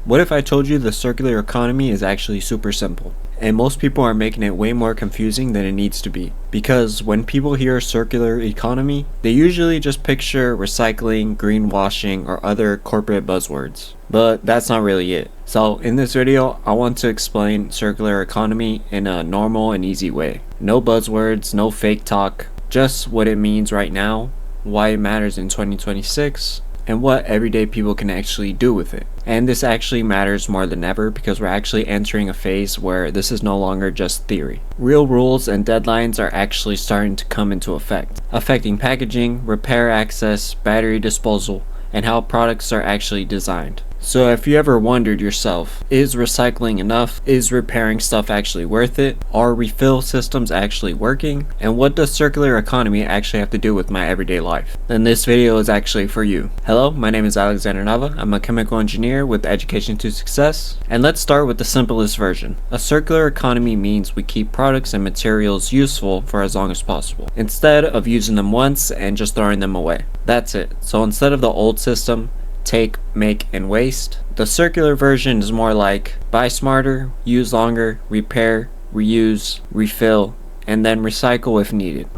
What if I told you the circular economy is actually super simple? And most people are making it way more confusing than it needs to be. Because when people hear circular economy, they usually just picture recycling, greenwashing, or other corporate buzzwords. But that's not really it. So in this video, I want to explain circular economy in a normal and easy way. No buzzwords, no fake talk, just what it means right now, why it matters in 2026, and what everyday people can actually do with it. And this actually matters more than ever because we're actually entering a phase where this is no longer just theory. Real rules and deadlines are actually starting to come into effect, affecting packaging, repair access, battery disposal, and how products are actually designed. So if you ever wondered yourself, is recycling enough? Is repairing stuff actually worth it? Are refill systems actually working? And what does circular economy actually have to do with my everyday life? Then this video is actually for you. Hello, my name is Alexander Nava. I'm a chemical engineer with Education to Success. And let's start with the simplest version. A circular economy means we keep products and materials useful for as long as possible, instead of using them once and just throwing them away. That's it. So instead of the old system, take, make, and waste, the circular version is more like buy smarter, use longer, repair, reuse, refill, and then recycle if needed.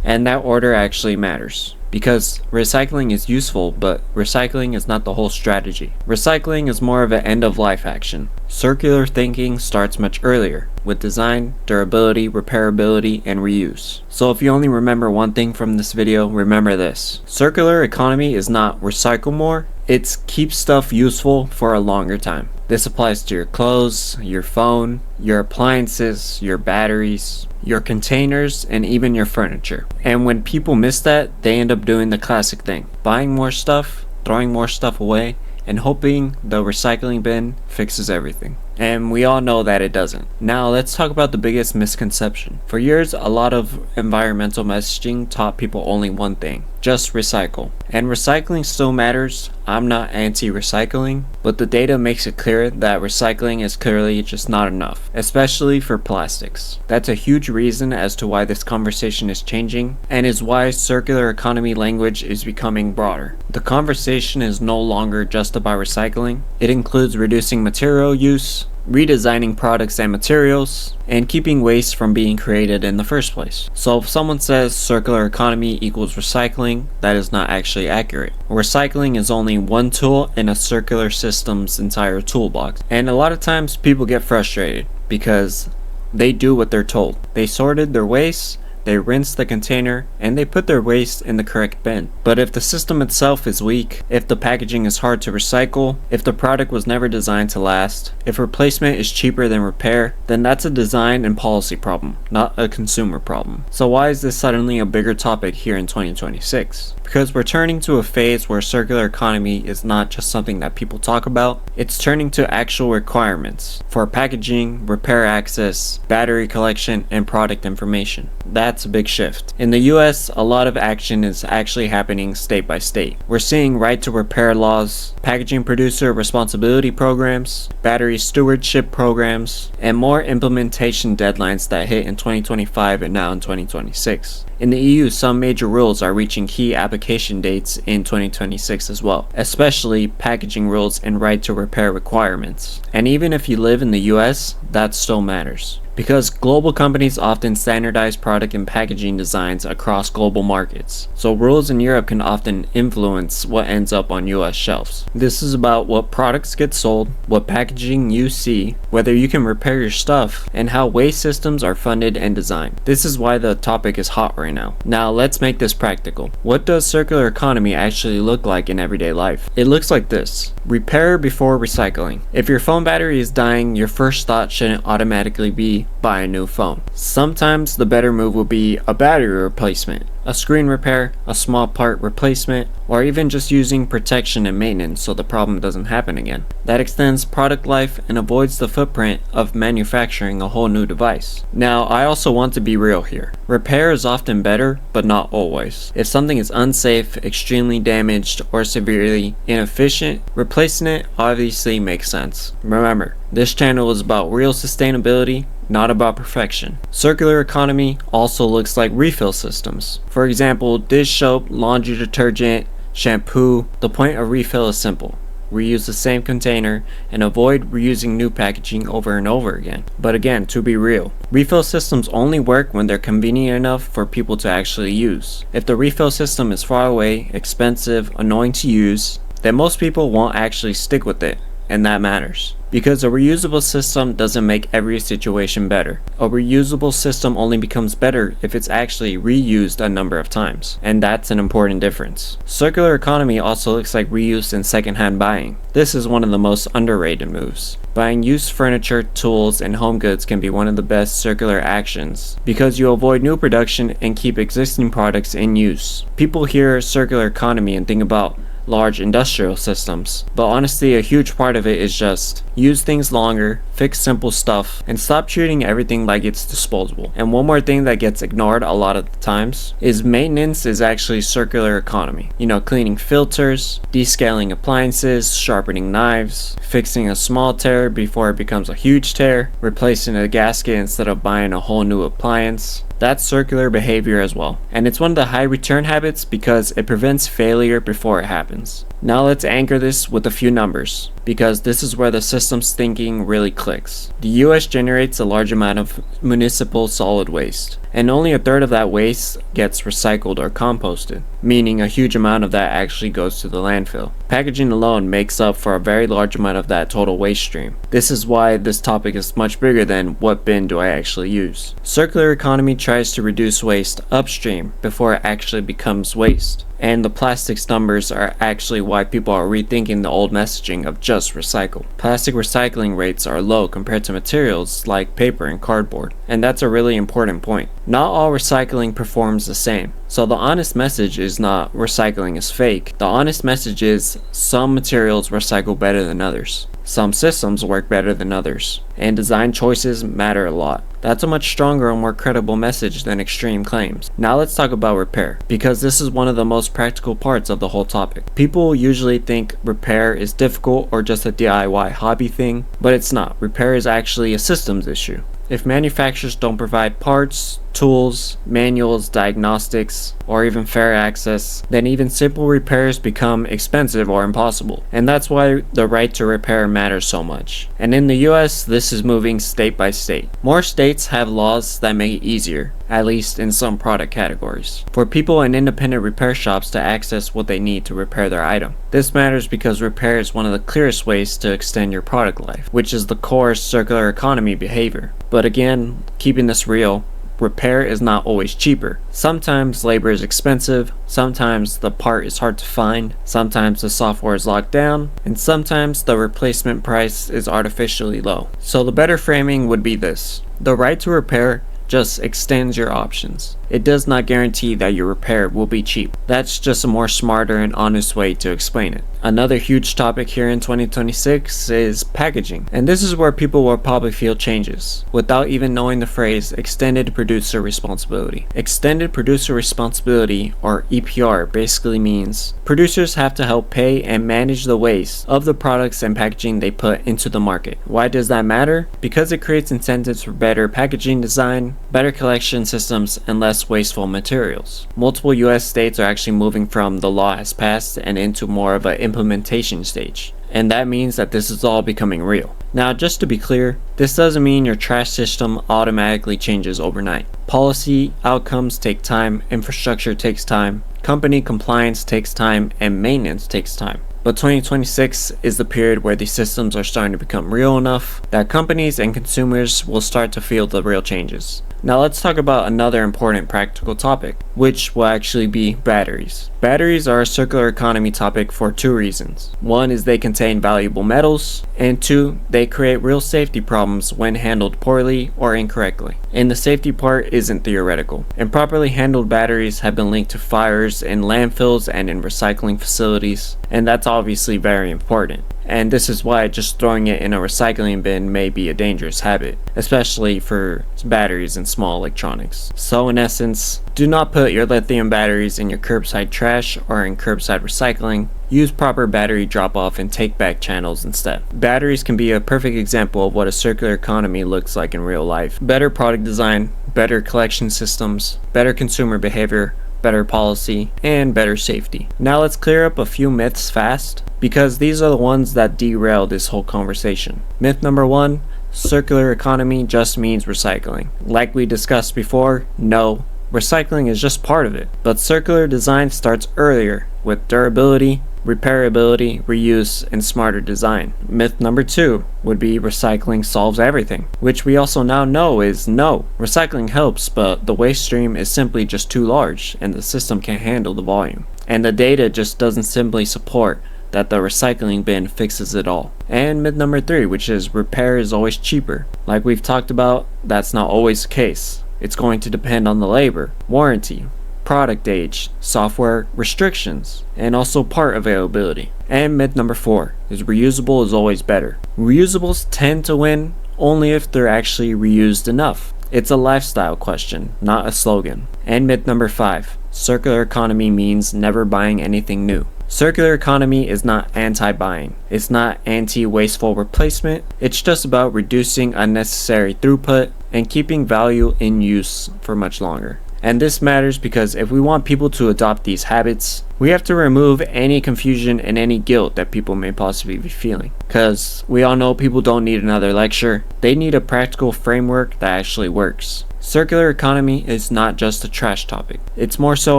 And that order actually matters, because recycling is useful, but recycling is not the whole strategy. Recycling is more of an end-of-life action. Circular thinking starts much earlier, with design, durability, repairability, and reuse. So if you only remember one thing from this video, remember this. Circular economy is not recycle more, it's keep stuff useful for a longer time. This applies to your clothes, your phone, your appliances, your batteries, your containers, and even your furniture. And when people miss that, they end up doing the classic thing, buying more stuff, throwing more stuff away, and hoping the recycling bin fixes everything. And we all know that it doesn't. Now let's talk about the biggest misconception. For years, a lot of environmental messaging taught people only one thing: just recycle. And recycling still matters. I'm not anti-recycling, but the data makes it clear that recycling is clearly just not enough, especially for plastics. That's a huge reason as to why this conversation is changing, and is why circular economy language is becoming broader. The conversation is no longer just about recycling. It includes reducing material use, redesigning products and materials, and keeping waste from being created in the first place. So if someone says circular economy equals recycling, that is not actually accurate. Recycling is only one tool in a circular system's entire toolbox. And a lot of times people get frustrated because they do what they're told. They sorted their waste, they rinse the container, and they put their waste in the correct bin. But if the system itself is weak, if the packaging is hard to recycle, if the product was never designed to last, if replacement is cheaper than repair, then that's a design and policy problem, not a consumer problem. So why is this suddenly a bigger topic here in 2026? Because we're turning to a phase where circular economy is not just something that people talk about, it's turning to actual requirements for packaging, repair access, battery collection, and product information. That's a big shift. In the US, a lot of action is actually happening state by state. We're seeing right to repair laws, packaging producer responsibility programs, battery stewardship programs, and more implementation deadlines that hit in 2025 and now in 2026. In the EU, some major rules are reaching key application dates in 2026 as well, especially packaging rules and right to repair requirements. And even if you live in the US, that still matters, because global companies often standardize product and packaging designs across global markets. So rules in Europe can often influence what ends up on US shelves. This is about what products get sold, what packaging you see, whether you can repair your stuff, and how waste systems are funded and designed. This is why the topic is hot right now. Now let's make this practical. What does circular economy actually look like in everyday life? It looks like this. Repair before recycling. If your phone battery is dying, your first thought shouldn't automatically be buy a new phone. Sometimes the better move will be a battery replacement, a screen repair, a small part replacement, or even just using protection and maintenance so the problem doesn't happen again. That extends product life and avoids the footprint of manufacturing a whole new device. Now, I also want to be real here. Repair is often better, but not always. If something is unsafe, extremely damaged, or severely inefficient, replacing it obviously makes sense. Remember, this channel is about real sustainability, not about perfection. Circular economy also looks like refill systems. For example, dish soap, laundry detergent, shampoo. The point of refill is simple. reuse the same container, and avoid reusing new packaging over and over again. But again, to be real, refill systems only work when they're convenient enough for people to actually use. If the refill system is far away, expensive, annoying to use, then most people won't actually stick with it, and that matters. Because a reusable system doesn't make every situation better. A reusable system only becomes better if it's actually reused a number of times, and that's an important difference. Circular economy also looks like reuse in secondhand buying. This is one of the most underrated moves. Buying used furniture, tools, and home goods can be one of the best circular actions because you avoid new production and keep existing products in use. People hear circular economy and think about large industrial systems, but honestly a huge part of it is just use things longer, fix simple stuff, and stop treating everything like it's disposable. And one more thing that gets ignored a lot of the times is maintenance is actually circular economy. You know, cleaning filters, descaling appliances, sharpening knives, fixing a small tear before it becomes a huge tear, replacing a gasket instead of buying a whole new appliance. That's circular behavior as well. And it's one of the high return habits because it prevents failure before it happens. Now let's anchor this with a few numbers, because this is where the systems thinking really clicks. The US generates a large amount of municipal solid waste, and only a third of that waste gets recycled or composted, meaning a huge amount of that actually goes to the landfill. Packaging alone makes up for a very large amount of that total waste stream. This is why this topic is much bigger than what bin do I actually use. Circular economy tries to reduce waste upstream before it actually becomes waste. And the plastics numbers are actually why people are rethinking the old messaging of just recycle. Plastic recycling rates are low compared to materials like paper and cardboard. And that's a really important point. Not all recycling performs the same. So the honest message is not recycling is fake. The honest message is some materials recycle better than others. Some systems work better than others. And design choices matter a lot. That's a much stronger and more credible message than extreme claims. Now let's talk about repair, because this is one of the most practical parts of the whole topic. People usually think repair is difficult or just a DIY hobby thing, but it's not. Repair is actually a systems issue. If manufacturers don't provide parts, tools, manuals, diagnostics, or even fair access, then even simple repairs become expensive or impossible. And that's why the right to repair matters so much. And in the US, this is moving state by state. More states have laws that make it easier, at least in some product categories, for people in independent repair shops to access what they need to repair their item. This matters because repair is one of the clearest ways to extend your product life, which is the core circular economy behavior. But again, keeping this real, repair is not always cheaper. Sometimes labor is expensive, sometimes the part is hard to find, sometimes the software is locked down, and sometimes the replacement price is artificially low. So the better framing would be this: the right to repair just extends your options. It does not guarantee that your repair will be cheap. That's just a more smarter and honest way to explain it. Another huge topic here in 2026 is packaging. And this is where people will probably feel changes without even knowing the phrase extended producer responsibility. Extended producer responsibility, or EPR, basically means producers have to help pay and manage the waste of the products and packaging they put into the market. Why does that matter? Because it creates incentives for better packaging design, better collection systems, and less wasteful materials. Multiple US states are actually moving from the law has passed and into more of an implementation stage. And that means that this is all becoming real. Now, just to be clear, this doesn't mean your trash system automatically changes overnight. Policy outcomes take time, infrastructure takes time, company compliance takes time, and maintenance takes time. But 2026 is the period where these systems are starting to become real enough that companies and consumers will start to feel the real changes. Now let's talk about another important practical topic, which will actually be batteries. Batteries are a circular economy topic for two reasons. One is they contain valuable metals, and two, they create real safety problems when handled poorly or incorrectly. And the safety part isn't theoretical. Improperly handled batteries have been linked to fires in landfills and in recycling facilities, and that's obviously very important. And this is why just throwing it in a recycling bin may be a dangerous habit, especially for batteries and small electronics. So in essence, do not put your lithium batteries in your curbside trash or in curbside recycling. Use proper battery drop-off and take-back channels instead. Batteries can be a perfect example of what a circular economy looks like in real life. Better product design, better collection systems, better consumer behavior, better policy, and better safety. Now let's clear up a few myths fast, because these are the ones that derail this whole conversation. Myth number 1, circular economy just means recycling. Like we discussed before, no, recycling is just part of it. But circular design starts earlier with durability, repairability, reuse, and smarter design. Myth number 2 would be recycling solves everything, which we also now know is no. Recycling helps, but the waste stream is simply just too large, and the system can't handle the volume. And the data just doesn't simply support that the recycling bin fixes it all. And myth number 3, which is repair is always cheaper. Like we've talked about, that's not always the case. It's going to depend on the labor, warranty, product age, software restrictions, and also part availability. And myth number 4 is reusable is always better. Reusables tend to win only if they're actually reused enough. It's a lifestyle question, not a slogan. And myth number 5, circular economy means never buying anything new. Circular economy is not anti-buying. It's not anti-wasteful replacement. It's just about reducing unnecessary throughput and keeping value in use for much longer. And this matters because if we want people to adopt these habits, we have to remove any confusion and any guilt that people may possibly be feeling. Because we all know people don't need another lecture, they need a practical framework that actually works. Circular economy is not just a trash topic, it's more so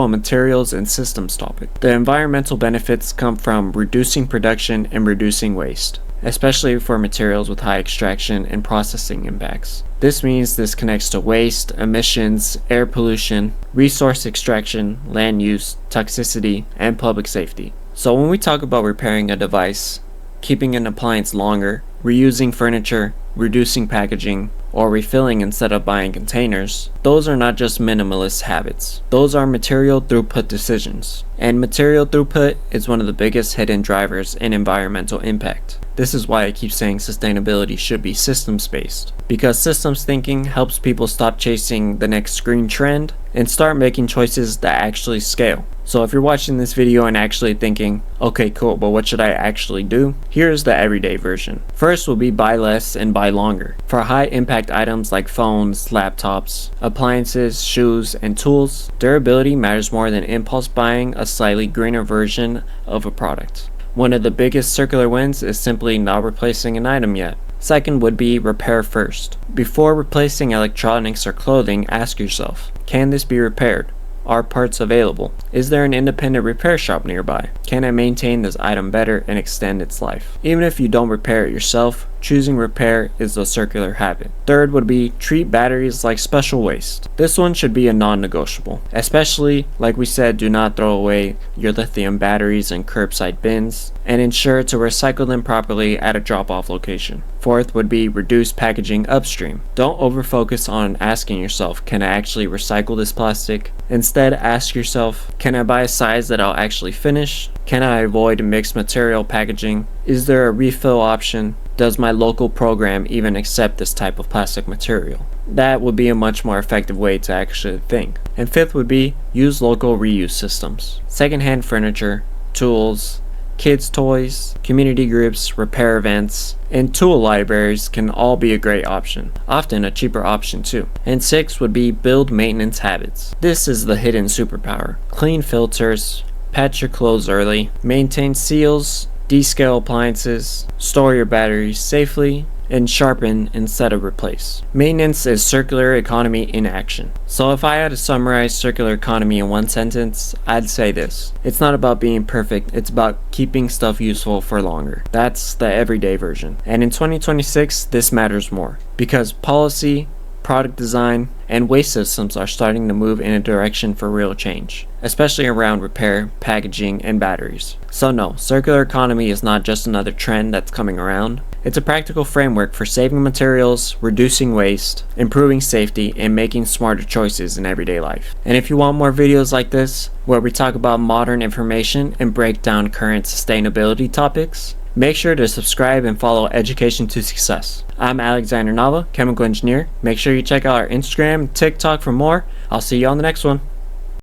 a materials and systems topic. The environmental benefits come from reducing production and reducing waste, especially for materials with high extraction and processing impacts. This means this connects to waste, emissions, air pollution, resource extraction, land use, toxicity, and public safety. So when we talk about repairing a device, keeping an appliance longer, reusing furniture, reducing packaging, or refilling instead of buying containers, those are not just minimalist habits. Those are material throughput decisions. And material throughput is one of the biggest hidden drivers in environmental impact. This is why I keep saying sustainability should be systems-based, because systems thinking helps people stop chasing the next green trend and start making choices that actually scale. So if you're watching this video and actually thinking, okay cool, but what should I actually do? Here's the everyday version. First will be buy less and buy longer. For high impact items like phones, laptops, appliances, shoes, and tools, durability matters more than impulse buying a slightly greener version of a product. One of the biggest circular wins is simply not replacing an item yet. Second would be repair first. Before replacing electronics or clothing, ask yourself, can this be repaired? Are parts available? Is there an independent repair shop nearby? Can I maintain this item better and extend its life? Even if you don't repair it yourself, choosing repair is a circular habit. Third would be treat batteries like special waste. This one should be a non-negotiable. Especially, like we said, do not throw away your lithium batteries in curbside bins, and ensure to recycle them properly at a drop-off location. Fourth would be reduce packaging upstream. Don't overfocus on asking yourself, can I actually recycle this plastic? Instead, ask yourself, can I buy a size that I'll actually finish? Can I avoid mixed material packaging? Is there a refill option? Does my local program even accept this type of plastic material? That would be a much more effective way to actually think. And fifth would be use local reuse systems. Secondhand furniture, tools, kids' toys, community groups, repair events, and tool libraries can all be a great option, often a cheaper option too. And 6 would be build maintenance habits. This is the hidden superpower. Clean filters, patch your clothes early, maintain seals, descale appliances, store your batteries safely, and sharpen instead of replace. Maintenance is circular economy in action. So if I had to summarize circular economy in one sentence, I'd say this. It's not about being perfect, it's about keeping stuff useful for longer. That's the everyday version. And in 2026, this matters more, because policy, product design, and waste systems are starting to move in a direction for real change, especially around repair, packaging, and batteries. So no, circular economy is not just another trend that's coming around. It's a practical framework for saving materials, reducing waste, improving safety, and making smarter choices in everyday life. And if you want more videos like this, where we talk about modern information and break down current sustainability topics, make sure to subscribe and follow Education to Success. I'm Alexander Nava, chemical engineer. Make sure you check out our Instagram and TikTok for more. I'll see you on the next one.